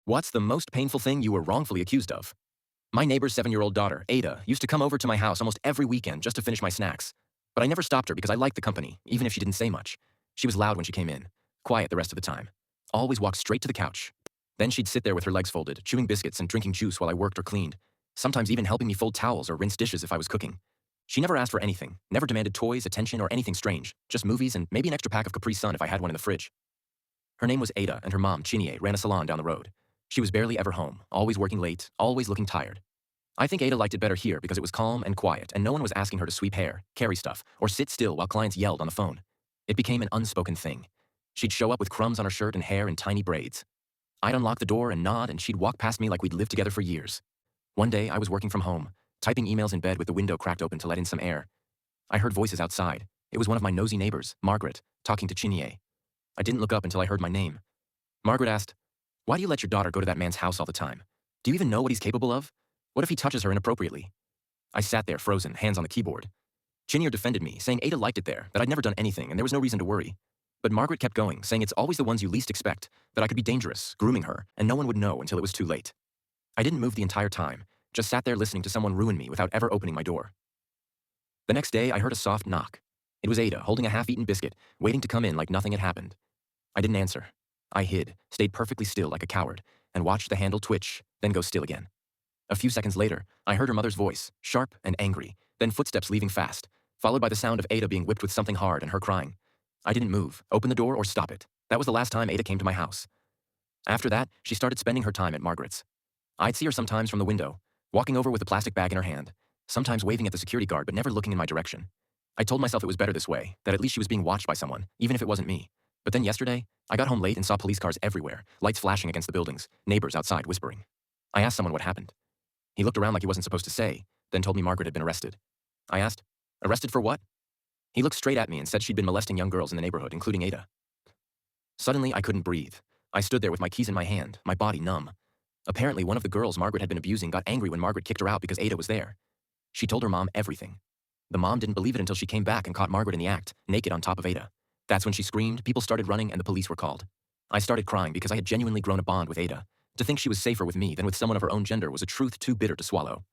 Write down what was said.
What's the most painful thing you were wrongfully accused of? My neighbor's 7-year-old daughter, Ada, used to come over to my house almost every weekend just to finish my snacks. But I never stopped her because I liked the company, even if she didn't say much. She was loud when she came in, quiet the rest of the time. Always walked straight to the couch. Then she'd sit there with her legs folded, chewing biscuits and drinking juice while I worked or cleaned, sometimes even helping me fold towels or rinse dishes if I was cooking. She never asked for anything, never demanded toys, attention, or anything strange, just movies and maybe an extra pack of Capri Sun if I had one in the fridge. Her name was Ada, and her mom, Chinie, ran a salon down the road. She was barely ever home, always working late, always looking tired. I think Ada liked it better here because it was calm and quiet, and no one was asking her to sweep hair, carry stuff, or sit still while clients yelled on the phone. It became an unspoken thing. She'd show up with crumbs on her shirt and hair in tiny braids. I'd unlock the door and nod, and she'd walk past me like we'd lived together for years. One day, I was working from home, typing emails in bed with the window cracked open to let in some air. I heard voices outside. It was one of my nosy neighbors, Margaret, talking to Chinie. I didn't look up until I heard my name. Margaret asked, "Why do you let your daughter go to that man's house all the time? Do you even know what he's capable of? What if he touches her inappropriately?" I sat there frozen, hands on the keyboard. Chinie defended me, saying Ada liked it there, that I'd never done anything and there was no reason to worry. But Margaret kept going, saying it's always the ones you least expect, that I could be dangerous, grooming her, and no one would know until it was too late. I didn't move the entire time, just sat there listening to someone ruin me without ever opening my door. The next day, I heard a soft knock. It was Ada, holding a half-eaten biscuit, waiting to come in like nothing had happened. I didn't answer. I hid, stayed perfectly still like a coward, and watched the handle twitch, then go still again. A few seconds later, I heard her mother's voice, sharp and angry, then footsteps leaving fast, followed by the sound of Ada being whipped with something hard and her crying. I didn't move, open the door, or stop it. That was the last time Ada came to my house. After that, she started spending her time at Margaret's. I'd see her sometimes from the window, walking over with a plastic bag in her hand, sometimes waving at the security guard but never looking in my direction. I told myself it was better this way, that at least she was being watched by someone, even if it wasn't me. But then yesterday, I got home late and saw police cars everywhere, lights flashing against the buildings, neighbors outside whispering. I asked someone what happened. He looked around like he wasn't supposed to say, then told me Margaret had been arrested. I asked, "Arrested for what?" He looked straight at me and said she'd been molesting young girls in the neighborhood, including Ada. Suddenly, I couldn't breathe. I stood there with my keys in my hand, my body numb. Apparently, one of the girls Margaret had been abusing got angry when Margaret kicked her out because Ada was there. She told her mom everything. The mom didn't believe it until she came back and caught Margaret in the act, naked on top of Ada. That's when she screamed, people started running, and the police were called. I started crying because I had genuinely grown a bond with Ada. To think she was safer with me than with someone of her own gender was a truth too bitter to swallow.